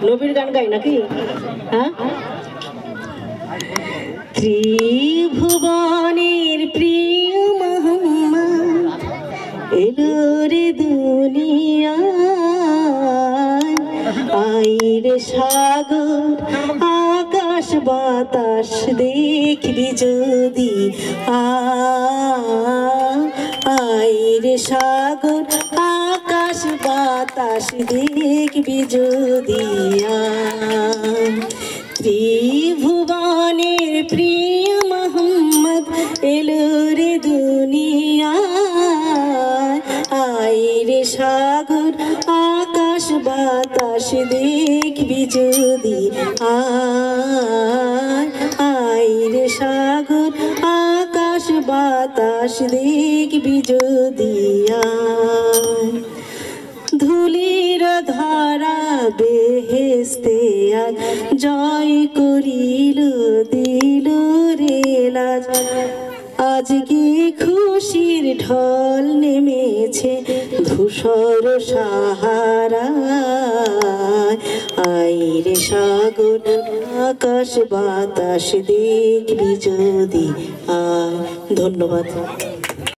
নবীর গান গাই নাকি? হ্যাঁ, ত্রিভুবনের প্রিয় মোহাম্মদ এলো রে দুনিয়ায়, আইরে সাগর আকাশ বাতাস দেখবি যদি, আইরে সাগর আকাশ বাতাস দেখবি যদি, ত্রিভুবনের প্রিয় মোহাম্মদ এলো রে দুনিয়ায়, আইরে সাগর আকাশ বাতাস দেখবি যদি, আইরে সাগর আকাশ বাতাস দেখবি যদি, ধুলির ধরা বেহেস্তে আজ জয় করিল দিল রে লাজ, আজকে খুশির ঢল নেমেছে ধূসর সাহারায়, আইরে সাগর আকাশ বাতাস দেখবি যদি। ধন্যবাদ।